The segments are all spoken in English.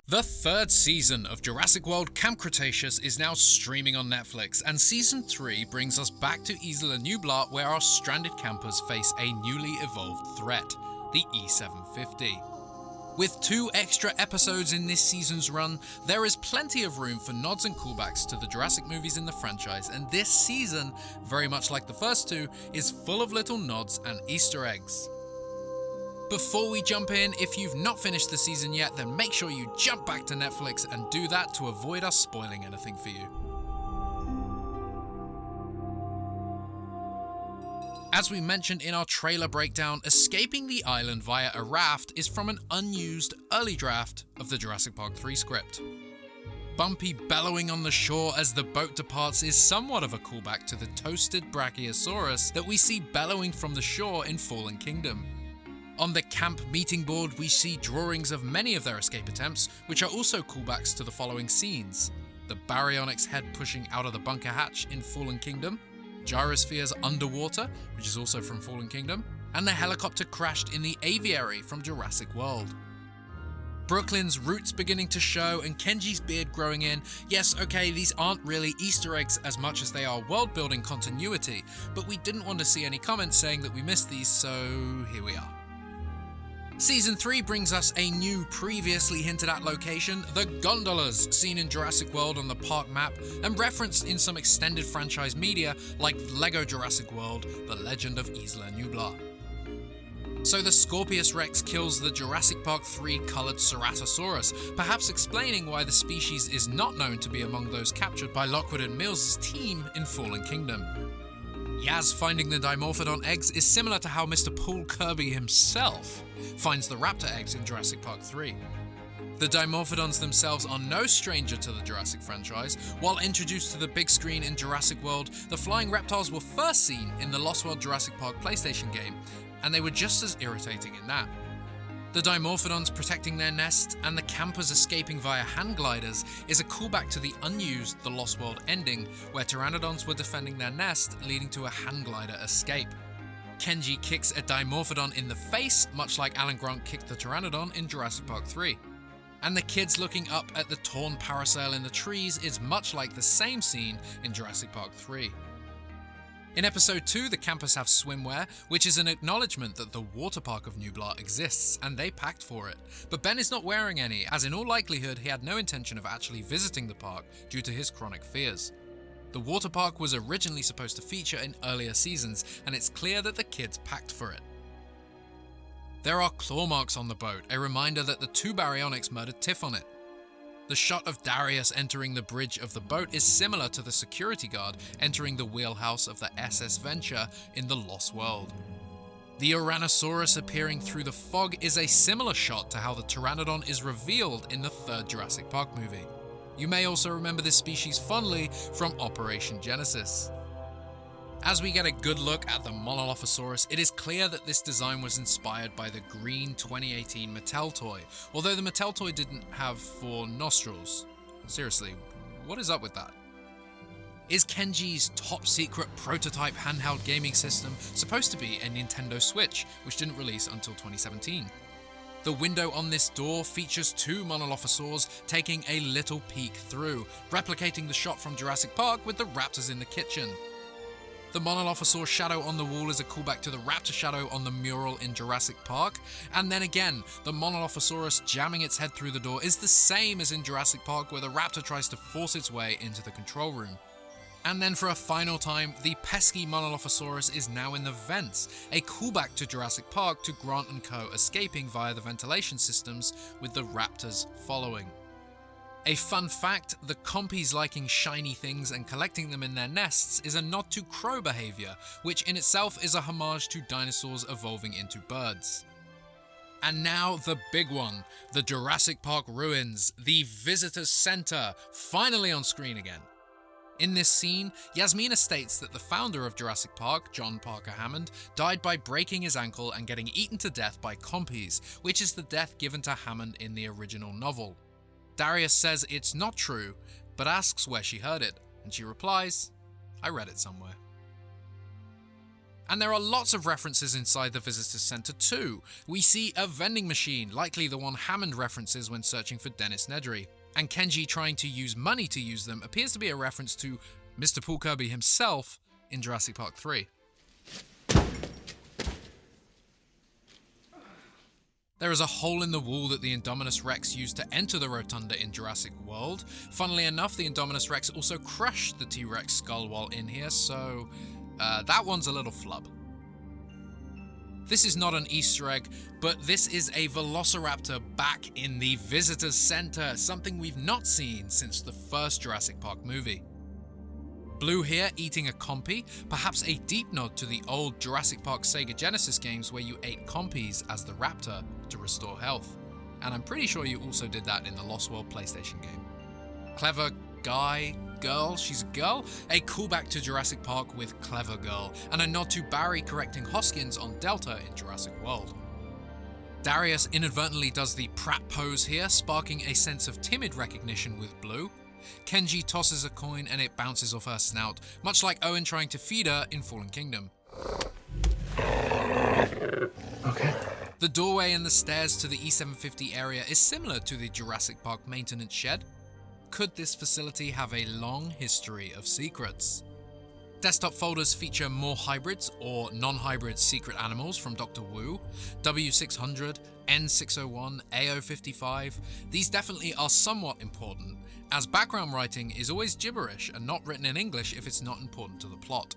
The third season of Jurassic World Camp Cretaceous is now streaming on Netflix, and Season 3 brings us back to Isla Nublar, where our stranded campers face a newly evolved threat, the E750. With 2 extra episodes in this season's run, there is plenty of room for nods and callbacks to the Jurassic movies in the franchise, and this season, very much like the first 2, is full of little nods and Easter eggs. Before we jump in, if you've not finished the season yet, then make sure you jump back to Netflix and do that to avoid us spoiling anything for you. As we mentioned in our trailer breakdown, escaping the island via a raft is from an unused early draft of the Jurassic Park 3 script. Bumpy bellowing on the shore as the boat departs is somewhat of a callback to the toasted Brachiosaurus that we see bellowing from the shore in Fallen Kingdom. On the camp meeting board, we see drawings of many of their escape attempts, which are also callbacks to the following scenes: the Baryonyx head pushing out of the bunker hatch in Fallen Kingdom, gyrospheres underwater, which is also from Fallen Kingdom, and the helicopter crashed in the aviary from Jurassic World. Brooklyn's roots beginning to show and Kenji's beard growing in. Yes, okay, these aren't really Easter eggs as much as they are world-building continuity, but we didn't want to see any comments saying that we missed these, so here we are. Season 3 brings us a new, previously hinted at location, the gondolas, seen in Jurassic World on the park map and referenced in some extended franchise media like LEGO Jurassic World, The Legend of Isla Nublar. So the Scorpius Rex kills the Jurassic Park 3 coloured Ceratosaurus, perhaps explaining why the species is not known to be among those captured by Lockwood and Mills' team in Fallen Kingdom. Yaz finding the Dimorphodon eggs is similar to how Mr. Paul Kirby himself finds the raptor eggs in Jurassic Park 3. The Dimorphodons themselves are no stranger to the Jurassic franchise. While introduced to the big screen in Jurassic World, the flying reptiles were first seen in the Lost World Jurassic Park PlayStation game, and they were just as irritating in that. The Dimorphodons protecting their nests and the campers escaping via hand gliders is a callback to the unused The Lost World ending, where pteranodons were defending their nest, leading to a hand glider escape. Kenji kicks a Dimorphodon in the face, much like Alan Grant kicked the pteranodon in Jurassic Park 3. And the kids looking up at the torn parasail in the trees is much like the same scene in Jurassic Park 3. In episode 2, the campers have swimwear, which is an acknowledgement that the water park of Nublar exists, and they packed for it. But Ben is not wearing any, as in all likelihood he had no intention of actually visiting the park due to his chronic fears. The water park was originally supposed to feature in earlier seasons, and it's clear that the kids packed for it. There are claw marks on the boat, a reminder that the 2 Baryonyx murdered Tiff on it. The shot of Darius entering the bridge of the boat is similar to the security guard entering the wheelhouse of the SS Venture in The Lost World. The Ouranosaurus appearing through the fog is a similar shot to how the Pteranodon is revealed in the 3rd Jurassic Park movie. You may also remember this species fondly from Operation Genesis. As we get a good look at the Monolophosaurus, it is clear that this design was inspired by the green 2018 Mattel toy, although the Mattel toy didn't have 4 nostrils. Seriously, what is up with that? Is Kenji's top secret prototype handheld gaming system supposed to be a Nintendo Switch, which didn't release until 2017? The window on this door features 2 Monolophosaurs taking a little peek through, replicating the shot from Jurassic Park with the raptors in the kitchen. The Monolophosaur shadow on the wall is a callback to the raptor shadow on the mural in Jurassic Park, and then again, the Monolophosaurus jamming its head through the door is the same as in Jurassic Park, where the raptor tries to force its way into the control room. And then for a final time, the pesky Monolophosaurus is now in the vents, a callback to Jurassic Park to Grant and co escaping via the ventilation systems with the raptors following. A fun fact, the compies liking shiny things and collecting them in their nests is a nod to crow behaviour, which in itself is a homage to dinosaurs evolving into birds. And now the big one, the Jurassic Park ruins, the Visitors Centre, finally on screen again. In this scene, Yasmina states that the founder of Jurassic Park, John Parker Hammond, died by breaking his ankle and getting eaten to death by compies, which is the death given to Hammond in the original novel. Darius says it's not true, but asks where she heard it, and she replies, "I read it somewhere." And there are lots of references inside the Visitor Center too. We see a vending machine, likely the one Hammond references when searching for Dennis Nedry. And Kenji trying to use money to use them appears to be a reference to Mr. Paul Kirby himself in Jurassic Park 3. There is a hole in the wall that the Indominus Rex used to enter the rotunda in Jurassic World. Funnily enough, the Indominus Rex also crushed the T-Rex skull while in here, so that one's a little flub. This is not an Easter egg, but this is a Velociraptor back in the Visitor Center, something we've not seen since the first Jurassic Park movie. Blue here eating a compy, perhaps a deep nod to the old Jurassic Park Sega Genesis games where you ate compies as the raptor to restore health. And I'm pretty sure you also did that in the Lost World PlayStation game. Clever guy, girl, she's a girl, a callback to Jurassic Park with Clever Girl, and a nod to Barry correcting Hoskins on Delta in Jurassic World. Darius inadvertently does the Pratt pose here, sparking a sense of timid recognition with Blue. Kenji tosses a coin and it bounces off her snout, much like Owen trying to feed her in Fallen Kingdom. Okay. The doorway and the stairs to the E750 area is similar to the Jurassic Park maintenance shed. Could this facility have a long history of secrets? Desktop folders feature more hybrids or non-hybrid secret animals from Dr. Wu, W600, N601, AO55. These definitely are somewhat important, as background writing is always gibberish and not written in English if it's not important to the plot.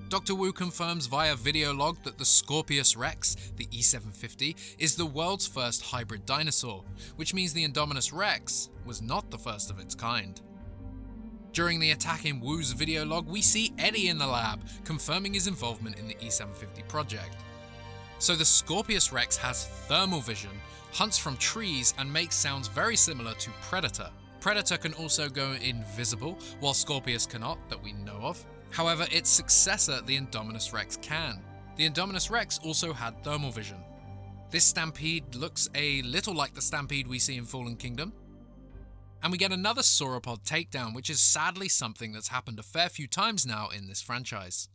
Dr. Wu confirms via video log that the Scorpius Rex, the E750, is the world's first hybrid dinosaur, which means the Indominus Rex was not the first of its kind. During the attack in Wu's video log, we see Eddie in the lab, confirming his involvement in the E750 project. So the Scorpius Rex has thermal vision, hunts from trees, and makes sounds very similar to Predator. Predator can also go invisible, while Scorpius cannot, that we know of. However, its successor, the Indominus Rex, can. The Indominus Rex also had thermal vision. This stampede looks a little like the stampede we see in Fallen Kingdom. And we get another sauropod takedown, which is sadly something that's happened a fair few times now in this franchise.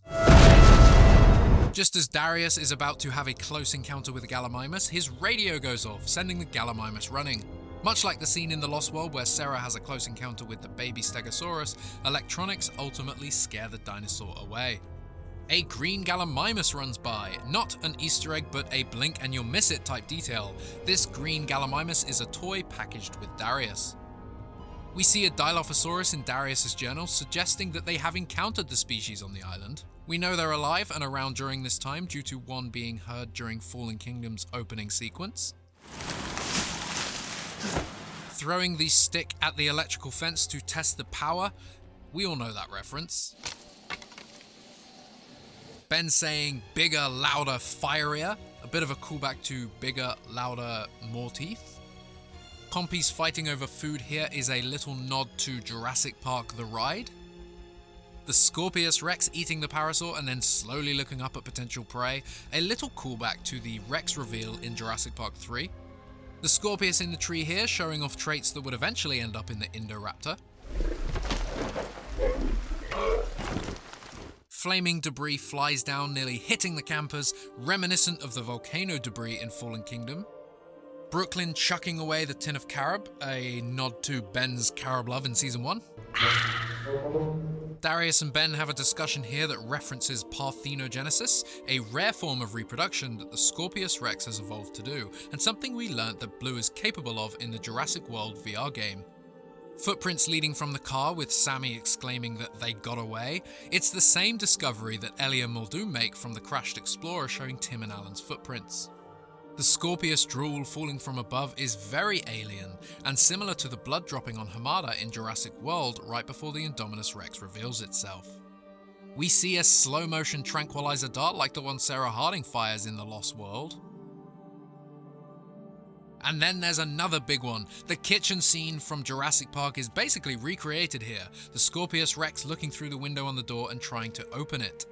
Just as Darius is about to have a close encounter with the Gallimimus, his radio goes off, sending the Gallimimus running. Much like the scene in The Lost World where Sarah has a close encounter with the baby Stegosaurus, electronics ultimately scare the dinosaur away. A green Gallimimus runs by, not an Easter egg but a blink and you'll miss it type detail. This green Gallimimus is a toy packaged with Darius. We see a Dilophosaurus in Darius's journal suggesting that they have encountered the species on the island. We know they're alive and around during this time due to one being heard during Fallen Kingdom's opening sequence. Throwing the stick at the electrical fence to test the power, we all know that reference. Ben saying bigger, louder, fierier, a bit of a callback to bigger, louder, more teeth. Pompey's fighting over food here is a little nod to Jurassic Park The Ride. The Scorpius Rex eating the Parasaur and then slowly looking up at potential prey, a little callback to the Rex reveal in Jurassic Park 3. The Scorpius in the tree here showing off traits that would eventually end up in the Indoraptor. Flaming debris flies down, nearly hitting the campers, reminiscent of the volcano debris in Fallen Kingdom. Brooklyn chucking away the tin of carob, a nod to Ben's carob love in Season 1. Darius and Ben have a discussion here that references parthenogenesis, a rare form of reproduction that the Scorpius Rex has evolved to do, and something we learnt that Blue is capable of in the Jurassic World VR game. Footprints leading from the car with Sammy exclaiming that they got away. It's the same discovery that Ellie and Muldoon make from the crashed Explorer showing Tim and Alan's footprints. The Scorpius drool falling from above is very alien, and similar to the blood dropping on Hamada in Jurassic World right before the Indominus Rex reveals itself. We see a slow-motion tranquilizer dart like the one Sarah Harding fires in The Lost World. And then there's another big one. The kitchen scene from Jurassic Park is basically recreated here, the Scorpius Rex looking through the window on the door and trying to open it.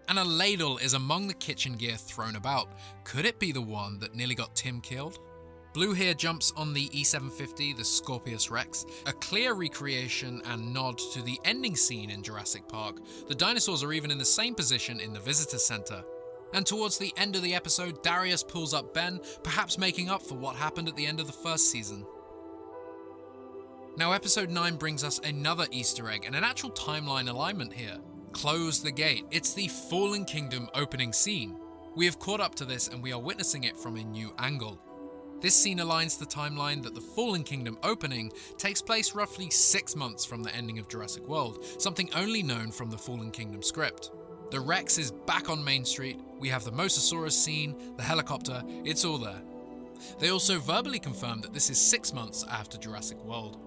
And a ladle is among the kitchen gear thrown about. Could it be the one that nearly got Tim killed? Blue here jumps on the E750, the Scorpius Rex, a clear recreation and nod to the ending scene in Jurassic Park. The dinosaurs are even in the same position in the visitor center. And towards the end of the episode, Darius pulls up Ben, perhaps making up for what happened at the end of the first season. Now episode 9 brings us another Easter egg and an actual timeline alignment here. Close the Gate. It's the Fallen Kingdom opening scene. We have caught up to this and we are witnessing it from a new angle. This scene aligns the timeline that the Fallen Kingdom opening takes place roughly 6 months from the ending of Jurassic World, something only known from the Fallen Kingdom script. The Rex is back on Main Street, we have the Mosasaurus scene, the helicopter, it's all there. They also verbally confirm that this is 6 months after Jurassic World.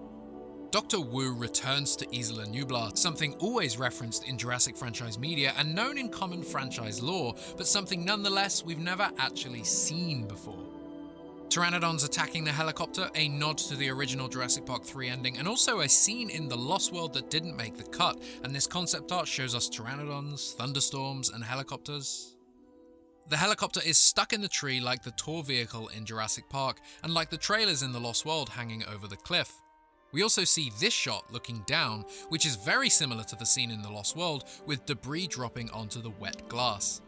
Dr. Wu returns to Isla Nublar, something always referenced in Jurassic franchise media and known in common franchise lore, but something nonetheless we've never actually seen before. Pteranodons attacking the helicopter, a nod to the original Jurassic Park 3 ending, and also a scene in The Lost World that didn't make the cut, and this concept art shows us pteranodons, thunderstorms, and helicopters. The helicopter is stuck in the tree like the tour vehicle in Jurassic Park, and like the trailers in The Lost World hanging over the cliff. We also see this shot looking down, which is very similar to the scene in The Lost World, with debris dropping onto the wet glass.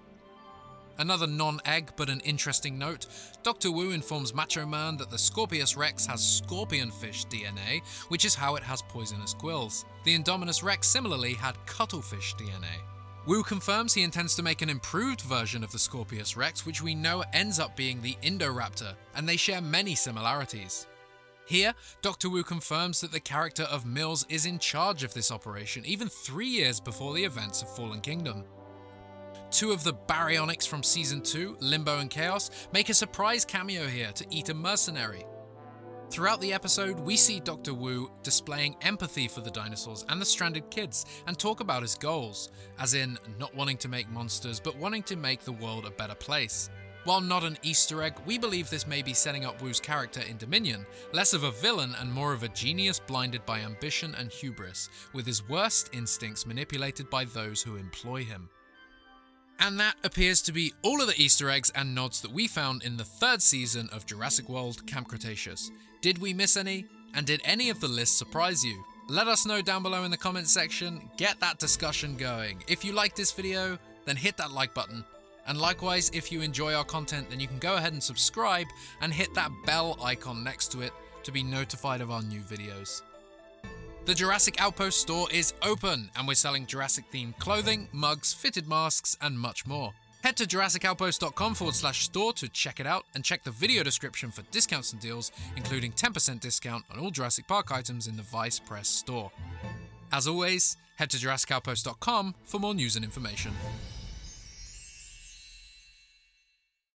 Another non-egg but an interesting note, Dr. Wu informs Macho Man that the Scorpius Rex has scorpionfish DNA, which is how it has poisonous quills. The Indominus Rex similarly had cuttlefish DNA. Wu confirms he intends to make an improved version of the Scorpius Rex, which we know ends up being the Indoraptor, and they share many similarities. Here, Dr. Wu confirms that the character of Mills is in charge of this operation, even 3 years before the events of Fallen Kingdom. 2 of the Baryonyx from Season 2, Limbo and Chaos, make a surprise cameo here to eat a mercenary. Throughout the episode, we see Dr. Wu displaying empathy for the dinosaurs and the stranded kids, and talk about his goals, as in not wanting to make monsters, but wanting to make the world a better place. While not an Easter egg, we believe this may be setting up Wu's character in Dominion, less of a villain and more of a genius blinded by ambition and hubris, with his worst instincts manipulated by those who employ him. And that appears to be all of the Easter eggs and nods that we found in the 3rd season of Jurassic World Camp Cretaceous. Did we miss any? And did any of the lists surprise you? Let us know down below in the comments section, get that discussion going. If you like this video, then hit that like button. And likewise, if you enjoy our content, then you can go ahead and subscribe and hit that bell icon next to it to be notified of our new videos. The Jurassic Outpost store is open, and we're selling Jurassic-themed clothing, mugs, fitted masks, and much more. Head to JurassicOutpost.com/store to check it out, and check the video description for discounts and deals, including 10% discount on all Jurassic Park items in the Vice Press store. As always, head to JurassicOutpost.com for more news and information.